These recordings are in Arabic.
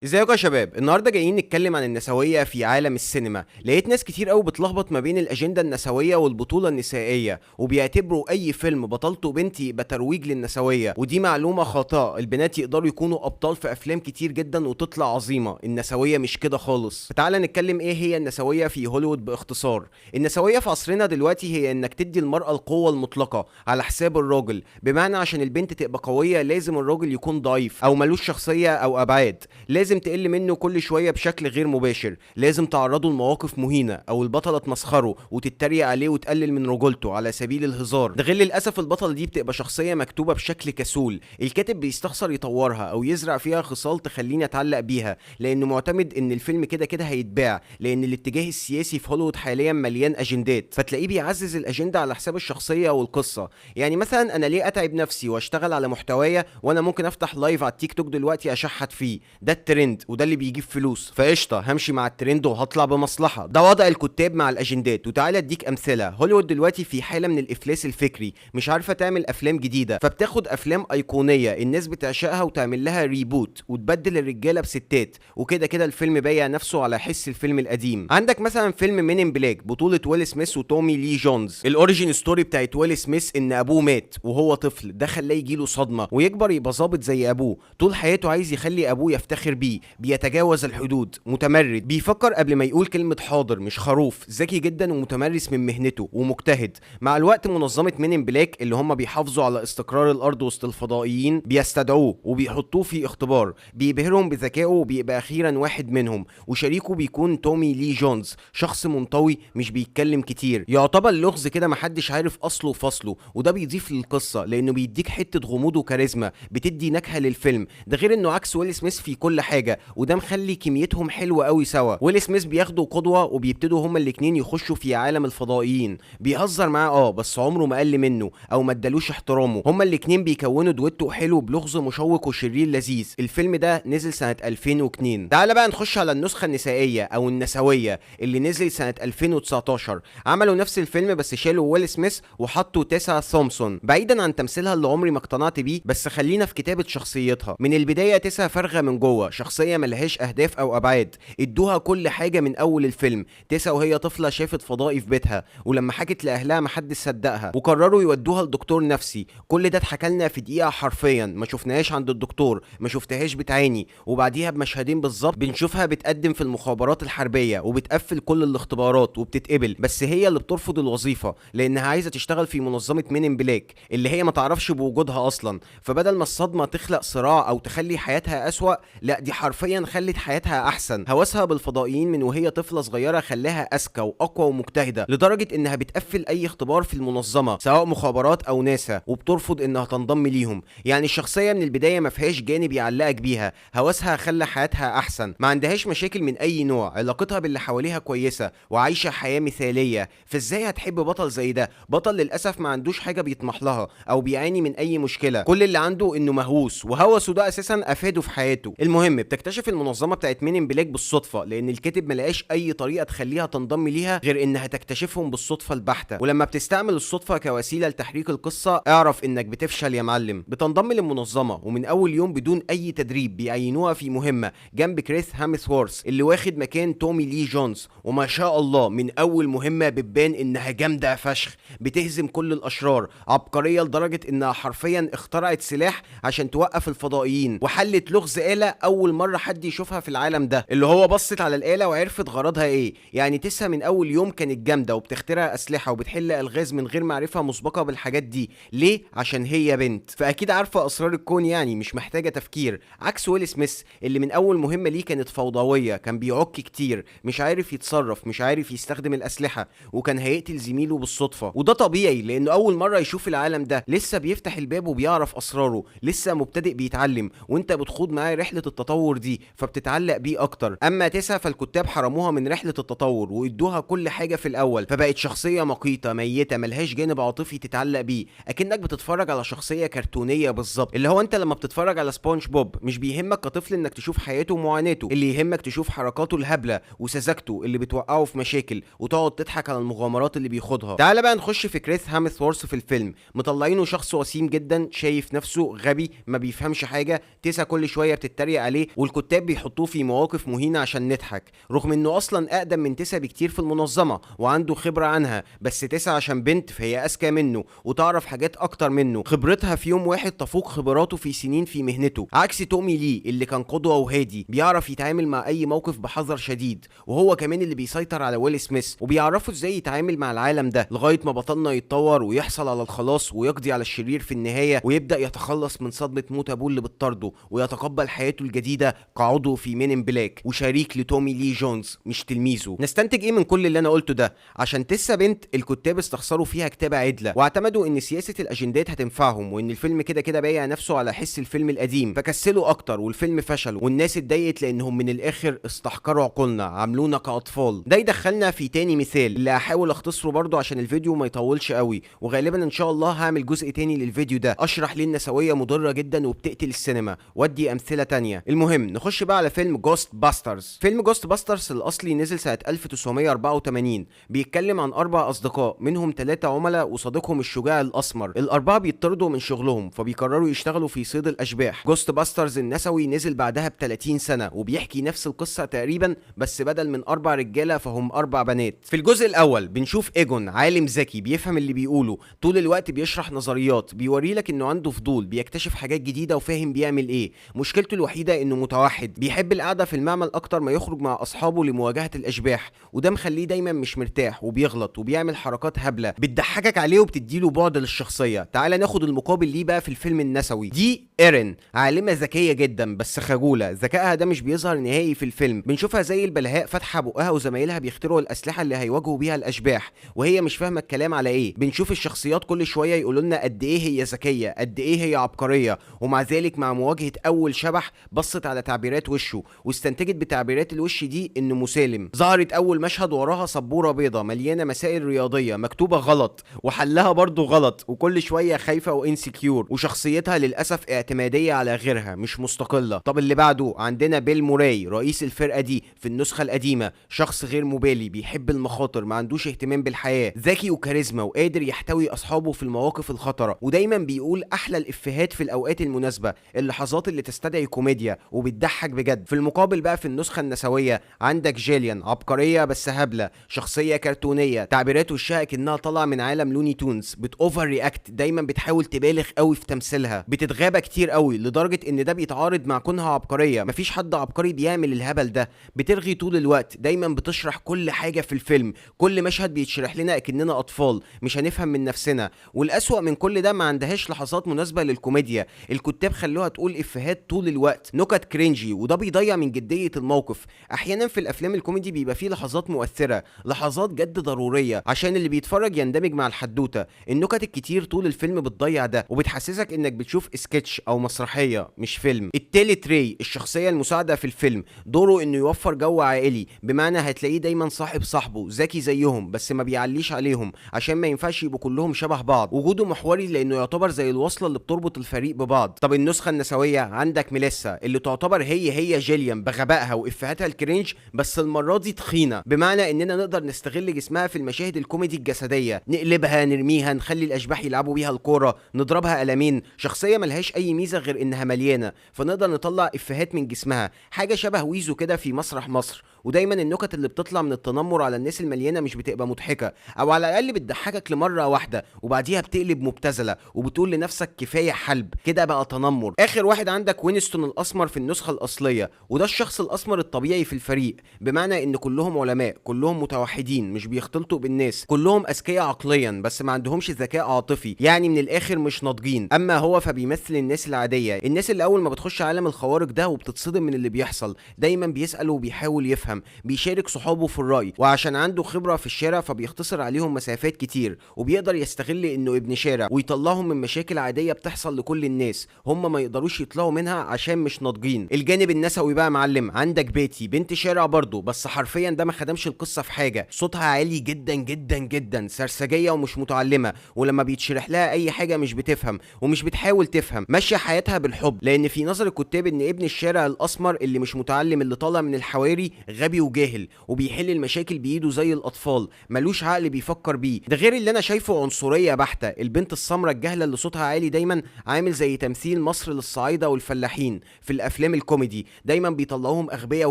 ازيكم يا شباب؟ النهارده جايين نتكلم عن النسوية في عالم السينما. لقيت ناس كتير قوي بتلخبط ما بين الأجندة النسوية والبطولة النسائية، وبيعتبروا أي فيلم بطلته بنت يبقى ترويج للنسوية، ودي معلومة خاطئة. البنات يقدروا يكونوا أبطال في أفلام كتير جدا وتطلع عظيمة. النسوية مش كده خالص. فتعال نتكلم ايه هي النسوية في هوليوود باختصار. النسوية في عصرنا دلوقتي هي انك تدي المرأة القوة المطلقة على حساب الراجل، بمعنى عشان البنت تبقى قوية لازم الراجل يكون ضعيف أو ملوش شخصية أو أبعاد، لازم تقل منه كل شويه بشكل غير مباشر، لازم تعرضه لمواقف مهينه او البطله تمسخره وتتريق عليه وتقلل من رجولته على سبيل الهزار. ده غير للاسف البطله دي بتبقى شخصيه مكتوبه بشكل كسول، الكاتب بيستخسر يطورها او يزرع فيها خصال تخليني اتعلق بيها، لانه معتمد ان الفيلم كده كده هيتباع، لان الاتجاه السياسي في هوليوود حاليا مليان اجندات، فتلاقيه بيعزز الاجنده على حساب الشخصيه والقصه. يعني مثلا انا ليه اتعب نفسي واشتغل على محتوايا وانا ممكن افتح لايف على التيك توك دلوقتي اشحت فيه؟ ده الترند وده اللي بيجيب فلوس، فقشطه همشي مع الترند وهطلع بمصلحه. ده وضع الكتاب مع الاجندات. وتعالى اديك امثله. هوليوود دلوقتي في حاله من الافلاس الفكري، مش عارفه تعمل افلام جديده، فبتاخد افلام ايقونيه الناس بتعشقها وتعمل لها ريبوت وتبدل الرجاله بستات، وكده كده الفيلم بايع نفسه على حس الفيلم القديم. عندك مثلا فيلم مين ان بلاك بطوله ويل سميث وتومي لي جونز. الاوريجين ستوري بتاعت ويل سميث ان ابوه مات وهو طفل، ده خلاه يجيله صدمه ويكبر يبقى ظابط زي ابوه، طول حياته عايز يخلي ابوه يفتخر بيه، بيتجاوز الحدود، متمرد، بيفكر قبل ما يقول كلمة حاضر، مش خروف، ذكي جدا ومتمرس من مهنته ومجتهد. مع الوقت منظمة مين ان بلاك اللي هم بيحافظوا على استقرار الارض وسط الفضائيين بيستدعوه وبيحطوه في اختبار، بيبهرهم بذكائه وبيبقى اخيرا واحد منهم، وشريكه بيكون تومي لي جونز، شخص منطوي مش بيتكلم كتير، يعتبر لغز كده محدش عارف اصله وفصله، وده بيضيف للقصة لانه بيديك حتة غموض وكاريزما بتدي نكهة للفيلم. ده غير انه عكس ويل سميث في كل حاجة، وده مخلي كميتهم حلوه قوي سوا. ويل سميث بياخدوا قدوه وبيبتدوا هما الاتنين يخشوا في عالم الفضائيين، بيهزر معاه بس عمره ما قل منه او ما ادالوش احترامه. هما الاتنين بيكونوا دويتو حلو بلغز مشوق وشرير لذيذ. الفيلم ده نزل سنه 2002. تعال بقى نخش على النسخه النسائيه او النسويه اللي نزل سنه 2019. عملوا نفس الفيلم بس شالوا ويل سميث وحطوا تيسا تومسون. بعيدا عن تمثيلها اللي عمري ما اقتنعت بيه، بس خلينا في كتابه شخصيتها. من البدايه تيسا فارغه من جوه، شخصيه ملهاش اهداف او ابعاد، ادوها كل حاجه من اول الفيلم. تيسا وهي طفله شافت فضائي في بيتها، ولما حكت لاهلها محدش صدقها وقرروا يودوها لدكتور نفسي. كل ده اتحكى لنا في دقيقه حرفيا، ما شفناهاش عند الدكتور، ما شفتهاش بتعاني، وبعديها بمشهدين بالظبط بنشوفها بتقدم في المخابرات الحربيه وبتقفل كل الاختبارات وبتتقبل، بس هي اللي بترفض الوظيفه لانها عايزه تشتغل في منظمه مين ان بلاك اللي هي ما تعرفش بوجودها اصلا. فبدل ما الصدمه تخلق صراع او تخلي حياتها اسوأ، لا دي حرفيا خلت حياتها احسن. هوسها بالفضائيين من وهي طفله صغيره خلاها اذكى واقوى ومجتهده، لدرجه انها بتقفل اي اختبار في المنظمه سواء مخابرات او ناسا، وبترفض انها تنضم ليهم. يعني الشخصيه من البدايه ما فيهاش جانب يعلقك بيها، هوسها خلى حياتها احسن، ما عندهاش مشاكل من اي نوع، علاقتها باللي حواليها كويسه وعايشه حياه مثاليه. فازاي هتحب بطل زي ده؟ بطل للاسف ما عندوش حاجه بيطمح لها او بيعاني من اي مشكله، كل اللي عنده انه مهووس، وهوسه ده اساسا افاده في حياته. المهم بتكتشف المنظمه بتاعت مين ان بلاك بالصدفه، لان الكاتب ملقاش اي طريقه تخليها تنضم ليها غير انها تكتشفهم بالصدفه البحته. ولما بتستعمل الصدفه كوسيله لتحريك القصه، اعرف انك بتفشل يا معلم. بتنضم للمنظمه ومن اول يوم بدون اي تدريب بيعينوها في مهمه جنب كريس هامسورث اللي واخد مكان تومي لي جونز، وما شاء الله من اول مهمه بتبان انها جامده فشخ، بتهزم كل الاشرار، عبقريه لدرجه انها حرفيا اخترعت سلاح عشان توقف الفضائيين، وحلت لغز آلة اول مره حد يشوفها في العالم ده، اللي هو بصت على الآلة وعرفت غرضها ايه. يعني تسا من اول يوم كانت جامده وبتخترع اسلحه وبتحل الغاز من غير معرفه مسبقه بالحاجات دي. ليه؟ عشان هي بنت، فاكيد عارفه اسرار الكون، يعني مش محتاجه تفكير. عكس ويل سميث اللي من اول مهمه ليه كانت فوضويه، كان بيعك كتير، مش عارف يتصرف، مش عارف يستخدم الاسلحه، وكان هيقتل زميله بالصدفه. وده طبيعي لانه اول مره يشوف العالم ده، لسه بيفتح الباب وبيعرف اسراره، لسه مبتدئ بيتعلم، وانت بتخوض معاه رحله التطور دي فبتتعلق بيه اكتر. اما تسا فالكتاب حرموها من رحله التطور وادوها كل حاجه في الاول، فبقت شخصيه مقيته ميته ملهاش جانب عاطفي تتعلق بيه، اكنك بتتفرج على شخصيه كرتونيه بالظبط. اللي هو انت لما بتتفرج على سبونج بوب مش بيهمك كطفل انك تشوف حياته ومعاناته، اللي يهمك تشوف حركاته الهبله وسذاجته اللي بتوقعه في مشاكل وتقعد تضحك على المغامرات اللي بيخوضها. تعال بقى نخش في كريس هامسورث في الفيلم. مطلعينه شخص وسيم جدا، شايف نفسه غبي ما بيفهمش حاجه، تسا كل شويه بتتريق عليه والكتاب بيحطوه في مواقف مهينة عشان نضحك، رغم انه اصلا اقدم من تسا بكتير في المنظمة وعنده خبرة عنها، بس تسا عشان بنت فهي اذكى منه وتعرف حاجات اكتر منه، خبرتها في يوم واحد تفوق خبراته في سنين في مهنته، عكس تومي لي اللي كان قدوة وهادي بيعرف يتعامل مع اي موقف بحذر شديد، وهو كمان اللي بيسيطر على ويل سميث وبيعرفه ازاي يتعامل مع العالم ده لغاية ما بطلنا يتطور ويحصل على الخلاص ويقضي على الشرير في النهاية، ويبدأ يتخلص من صدمة موت ابوه اللي بتطارده ويتقبل حياته الجديدة كعضو في مين ان بلاك وشريك لتومي لي جونز مش تلميذه. نستنتج ايه من كل اللي انا قلته ده؟ عشان تسا بنت الكتاب استخسروا فيها كتابة عدلة واعتمدوا ان سياسة الاجندات هتنفعهم، وان الفيلم كده كده بايع نفسه على حس الفيلم القديم، فكسلوا اكتر والفيلم فشل والناس اتضايقت لانهم من الاخر استحقروا عقولنا، عملونا كاطفال. ده يدخلنا في تاني مثال اللي هحاول اختصره برضو عشان الفيديو ما يطولش قوي، وغالبا ان شاء الله هعمل جزء تاني للفيديو ده اشرح ليه النسوية مضرة جدا وبتقتل السينما وادي امثلة تانية. المهم نخش بقى على فيلم جوست باسترز. فيلم جوست باسترز الاصلي نزل سنة 1984، بيتكلم عن 4 اصدقاء منهم 3 عملاء وصديقهم الشجاع الاسمر، الاربعه بيطردوا من شغلهم فبيقرروا يشتغلوا في صيد الاشباح. جوست باسترز النسوي نزل بعدها ب30 سنة وبيحكي نفس القصة تقريبا، بس بدل من 4 رجالة فهم 4 بنات. في الجزء الاول بنشوف ايجون عالم ذكي بيفهم اللي بيقوله، طول الوقت بيشرح نظريات، بيوري لك انه عنده فضول، بيكتشف حاجات جديدة وفاهم بيعمل ايه. مشكلته الوحيدة انه متوحد، بيحب القعدة في المعمل اكتر ما يخرج مع اصحابه لمواجهة الاشباح، وده مخليه دايما مش مرتاح وبيغلط وبيعمل حركات هبلة بتضحكك عليه وبتديله بعد للشخصية. تعال ناخد المقابل ليه بقى في الفيلم النسوي. دي ايرين عالمة ذكية جدا بس خجولة، ذكائها ده مش بيظهر نهائي في الفيلم، بنشوفها زي البلهاء فاتحة بقها وزمايلها بيخترعوا الاسلحة اللي هيواجهوا بيها الاشباح وهي مش فاهمة الكلام على ايه. بنشوف الشخصيات كل شوية يقولوا لنا قد ايه هي ذكية، قد ايه هي عبقرية، ومع ذلك مع مواجهة اول شبح بصت على تعبيرات وشه واستنتجت بتعبيرات الوش دي انه مسالم. ظهرت اول مشهد وراها سبورة بيضة مليانة مسائل رياضية مكتوبة غلط وحلها برضو غلط، وكل شوية خايفة وانسكيور، وشخصيتها للأسف اعتمادية على غيرها مش مستقلة. طب اللي بعده عندنا بيل موراي رئيس الفرقة دي في النسخة القديمة، شخص غير مبالي بيحب المخاطر، ما عندوش اهتمام بالحياة، ذكي وكاريزما وقادر يحتوي أصحابه في المواقف الخطرة، ودايما بيقول أحلى الإفيهات في الأوقات المناسبة، اللحظات اللي تستدعي كوميديا وبتضحك بجد. في المقابل بقى في النسخة النسوية عندك جيليان عبقرية بس هبلة، شخصية كرتونية، تعبيرات وشها كأنها طالعة من عالم لوني تونز، بتوفر رياكت، دايما بتحاول تبالغ قوي في تمثيلها، بتتغابى كتير قوي لدرجة ان ده بيتعارض مع كونها عبقرية، مفيش حد عبقري بيعمل الهبل ده، بترغي طول الوقت، دايما بتشرح كل حاجة في الفيلم، كل مشهد بيتشرح لنا اكننا اطفال مش هنفهم من نفسنا، والاسوأ من كل ده ما عندهاش لحظات مناسبة للكوميديا، الكتاب خلوها تقول افيهات طول الوقت، نكت كرينجي، وده بيضيع من جدية الموقف. احيانا في الافلام الكوميدي بيبقى فيه لحظات مؤثرة، لحظات جد ضرورية عشان اللي بيتفرج يندمج مع الحدوتة، النكت الكتير طول الفيلم بتضيع ده وبتحسسك انك بتشوف سكتش او مسرحية مش فيلم. التالت ري الشخصية المساعدة في الفيلم، دوره انه يوفر جو عائلي، بمعنى هتلاقيه دايما صاحب صاحبه ذكي زيهم بس ما بيعليش عليهم عشان ما ينفعش يبقوا كلهم شبه بعض، وجوده محوري لانه يعتبر زي الوصلة اللي بتربط الفريق ببعض. طب النسخة النسوية عندك ميليسا اللي تعتبر هي جيليان بغبائها وافهاتها الكرنج، بس المرة دي تخينة، بمعنى اننا نقدر نستغل جسمها في المشاهد الكوميدي الجسدية، نقلبها نرميها نخلي الاشباح يلعبوا بيها الكورة نضربها قلمين، شخصية ملهاش اي ميزة غير انها مليانة فنقدر نطلع افهات من جسمها، حاجة شبه ويزو كده في مسرح مصر. ودايما النكت اللي بتطلع من التنمر على الناس المليانة مش بتبقى مضحكة، او على الاقل بتضحكك لمرة واحدة وبعديها بتقلب مبتذلة وبتقول لنفسك كفاية حلب كده بقى تنمر. اخر واحد عندك وينستون الاسمر في النسخة الاصلية، وده الشخص الاسمر الطبيعي في الفريق، بمعنى ان كلهم علماء، كلهم متوحدين مش بيختلطوا بالناس، كلهم اذكياء عقليا بس ما عندهمش ذكاء عاطفي، يعني من الاخر مش ناضجين. اما هو فبيمثل الناس العادية، الناس اللي اول ما بتخش عالم الخوارق ده وبتتصدم من اللي بيحصل، دايما بيسأل وبيحاول يفهم، بيشارك صحابه في الرأي، وعشان عنده خبرة في الشارع فبيختصر عليهم مسافات كتير، وبيقدر يستغل انه ابن شارع ويطلعهم من مشاكل عادية بتحصل لكل الناس هم ما يقدروش يطلعوا منها عشان مش ناضجين. الجانب النسوي بقى معلم، عندك بيتي بنت شارع برضه بس حرفيا ده ما خدمش القصة في حاجة، صوتها عالي جدا جدا جدا، سرسجية ومش متعلمة، ولما بيتشرح لها اي حاجة مش بتفهم ومش بتحاول تفهم، ماشية حياتها بالحب، لان في نظر الكتاب ان ابن الشارع الاسمر اللي مش متعلم اللي طالع من الحواري غبي وجاهل وبيحل المشاكل بايده زي الاطفال، ملوش عقل بيفكر بيه. ده غير اللي انا شايفه عنصرية بحتة، البنت السمراء الجاهلة اللي صوتها عالي دايما عامل زي تمثيل مصر للصعايدة والفلاحين في الافلام افلام الكوميدي دايما بيطلعوهم اغبياء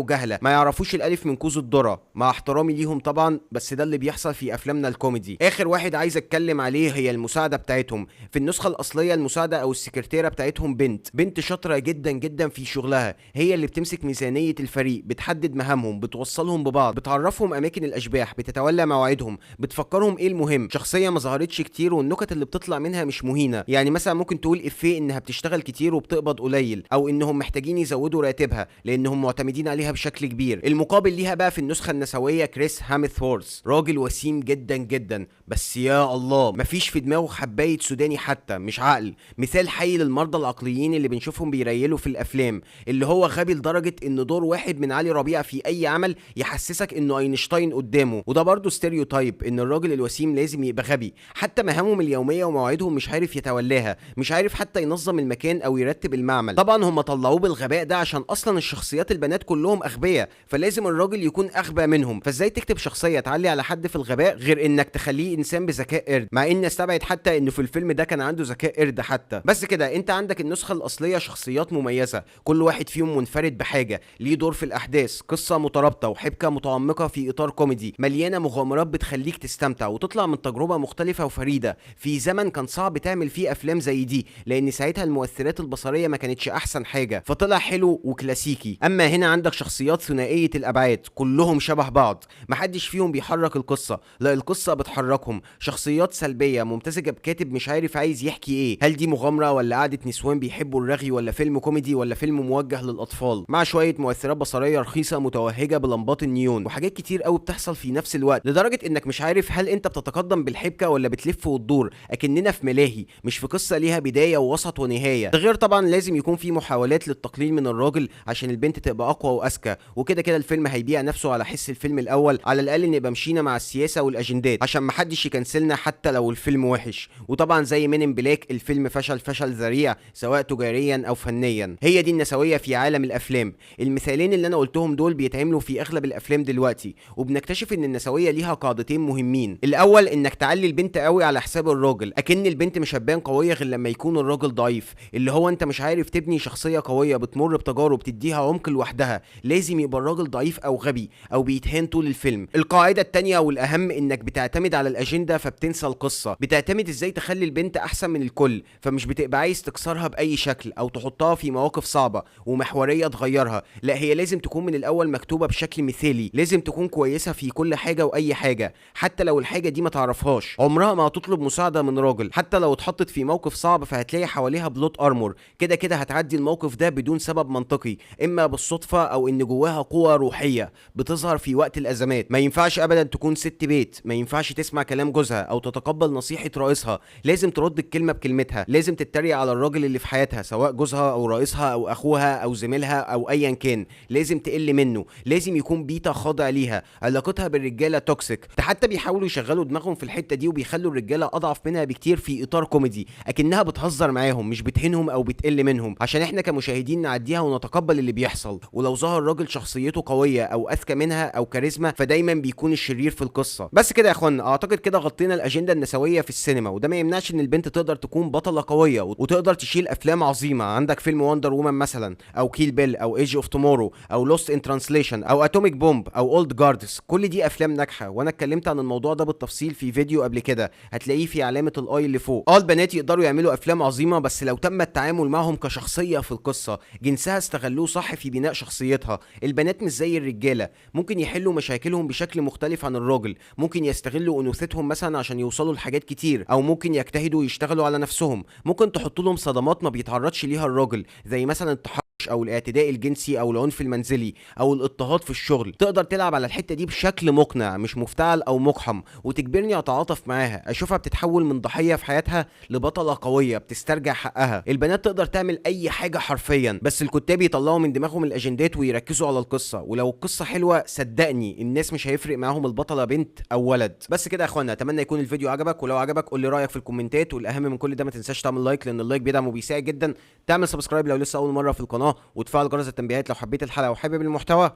وجهله ما يعرفوش الالف من كوز الذره، مع احترامي ليهم طبعا، بس ده اللي بيحصل في افلامنا الكوميدي. اخر واحد عايز اتكلم عليه هي المساعده بتاعتهم. في النسخه الاصليه المساعده او السكرتيره بتاعتهم بنت شاطره جدا جدا في شغلها، هي اللي بتمسك ميزانيه الفريق، بتحدد مهامهم، بتوصلهم ببعض، بتعرفهم اماكن الاشباح، بتتولى مواعيدهم، بتفكرهم ايه المهم. شخصيه ما ظهرتش كتير والنكت اللي بتطلع منها مش مهينه، يعني مثلا ممكن تقول افيه انها بتشتغل كتير وبتقبض قليل، او انهم محتاجين يزودوا راتبها لانهم معتمدين عليها بشكل كبير. المقابل ليها بقى في النسخه النسويه كريس هامثورث، راجل وسيم جدا جدا، بس يا الله مفيش في دماغه حبايه سوداني حتى، مش عقل. مثال حي للمرضى العقليين اللي بنشوفهم بيريلوا في الافلام، اللي هو غبي لدرجه ان دور واحد من علي ربيع في اي عمل يحسسك انه اينشتاين قدامه. وده برضه ستيريوتايب ان الراجل الوسيم لازم يبقى غبي، حتى مهامهم اليوميه ومواعيدهم مش عارف يتولاها، مش عارف حتى ينظم المكان او يرتب المعمل. طبعا هم طلعوه بالغباء ده عشان اصلا الشخصيات البنات كلهم اغبياء، فلازم الراجل يكون اغبى منهم. فازاي تكتب شخصيه تعلي على حد في الغباء غير انك تخليه انسان بذكاء قرد، مع اني استبعد حتى انه في الفيلم ده كان عنده ذكاء قرد حتى. بس كده انت عندك النسخه الاصليه شخصيات مميزه، كل واحد فيهم منفرد بحاجه، ليه دور في الاحداث، قصه مترابطه وحبكه متعمقه في اطار كوميدي، مليانه مغامرات بتخليك تستمتع وتطلع من تجربه مختلفه وفريده في زمن كان صعب تعمل فيه افلام زي دي، لان ساعتها المؤثرات البصريه ما كانتش احسن حاجه، فطلع حلو وكلاسيكي. اما هنا عندك شخصيات ثنائيه الابعاد، كلهم شبه بعض، محدش فيهم بيحرك القصه، لا القصه بتحركهم. شخصيات سلبيه ممتزجه بكاتب مش عارف عايز يحكي ايه، هل دي مغامره ولا قعده نسوان بيحبوا الرغي ولا فيلم كوميدي ولا فيلم موجه للاطفال، مع شويه مؤثرات بصريه رخيصه متوهجه بلمبات النيون وحاجات كتير قوي بتحصل في نفس الوقت، لدرجه انك مش عارف هل انت بتتقدم بالحبكه ولا بتلف وتدور، اكننا في ملاهي مش في قصه ليها بدايه ووسط ونهايه. ده غير طبعا لازم يكون في محاولات للتقليل من الراجل عشان البنت تبقى اقوى واذكى، وكده كده الفيلم هيبيع نفسه على حس الفيلم الاول، على الاقل نبقى مشينا مع السياسه والاجندات عشان محدش يكنسلنا حتى لو الفيلم وحش. وطبعا زي مين ان بلاك الفيلم فشل ذريع سواء تجاريا او فنيا. هي دي النسويه في عالم الافلام. المثالين اللي انا قلتهم دول بيتعملوا في اغلب الافلام دلوقتي، وبنكتشف ان النسويه ليها قاعدتين مهمين. الاول انك تعلي البنت قوي على حساب الراجل، اكن البنت مش هتبان قويه غير لما يكون الراجل ضعيف، اللي هو انت مش عارف تبني شخصيه قويه بتمر بتجارب تديها عمق لوحدها، لازم يبقى الراجل ضعيف او غبي او بيتهان طول الفيلم. القاعده التانية والاهم انك بتعتمد على الاجنده فبتنسى القصه، بتعتمد ازاي تخلي البنت احسن من الكل، فمش بتبقى عايز تكسرها باي شكل او تحطها في مواقف صعبه ومحوريه تغيرها، لا هي لازم تكون من الاول مكتوبه بشكل مثالي، لازم تكون كويسه في كل حاجه واي حاجه، حتى لو الحاجه دي ما تعرفهاش، عمرها ما هتطلب مساعده من راجل، حتى لو اتحطت في موقف صعب فهتلاقي حواليها بلوت ارمور، كده كده هتعدي الموقف ده بدون سبب منطقي، اما بالصدفه او ان جواها قوه روحيه بتظهر في وقت الازمات. ما ينفعش ابدا تكون ست بيت، ما ينفعش تسمع كلام جوزها او تتقبل نصيحه رئيسها، لازم ترد الكلمه بكلمتها، لازم تتريق على الراجل اللي في حياتها سواء جوزها او رئيسها او اخوها او زميلها او ايا كان، لازم تقل منه، لازم يكون بيتا خاضع ليها، علاقتها بالرجاله توكسيك، حتى بيحاولوا يشغلوا دماغهم في الحته دي وبيخلوا الرجاله اضعف منها بكتير في اطار كوميدي، اكنها بتهزر معاهم مش بتهينهم او بتقل منهم، عشان احنا كمشاهدين نعديها ونتقبل اللي بيحصل. ولو ظهر راجل شخصيته قويه او اذكى منها او كاريزما فدايما بيكون الشرير في القصه. بس كده يا اخوانا اعتقد كده غطينا الاجنده النسويه في السينما، وده ما يمنعش ان البنت تقدر تكون بطله قويه وتقدر تشيل افلام عظيمه. عندك فيلم وندر وومن مثلا، او كيل بيل، او ايج اوف تومورو، او لوست ان ترانسليشن، او اتوميك بومب، او اولد جاردز، كل دي افلام ناجحه، وانا اتكلمت عن الموضوع ده بالتفصيل في فيديو قبل كده هتلاقيه في علامه الاي اللي فوق. البنات يقدروا يعملوا افلام عظيمه بس لو تم التعامل معهم كشخصيه في القصه، جنسها استغلوه صح في بناء شخصيتها. البنات مش زي الرجاله، ممكن يحلوا مشاكلهم بشكل مختلف عن الراجل، ممكن يستغلوا انوثتهم مثلا عشان يوصلوا لحاجات كتير، او ممكن يجتهدوا يشتغلوا على نفسهم، ممكن تحط لهم صدمات ما بيتعرضش ليها الراجل زي مثلا التحرش او الاعتداء الجنسي او العنف المنزلي او الاضطهاد في الشغل. تقدر تلعب على الحته دي بشكل مقنع مش مفتعل او مقحم، وتجبرني اتعاطف معاها، اشوفها بتتحول من ضحيه في حياتها لبطله قويه بتسترجع حقها. البنات تقدر تعمل اي حاجه حرفيا، بس الكتاب يطلعوا من دماغهم الاجندات ويركزوا على القصه، ولو القصه حلوه صدقني الناس مش هيفرق معاهم البطله بنت او ولد. بس كده يا اخوانا، اتمنى يكون الفيديو عجبك، ولو عجبك قول لي رايك في الكومنتات، والاهم من كل ده ما تنساش تعمل لايك لان اللايك بيدعم وبيساعد جدا، تعمل سبسكرايب لو لسه اول مره في القناه، وتفعل جرس التنبيهات لو حبيت الحلقه وحابب المحتوى.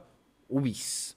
وبيس.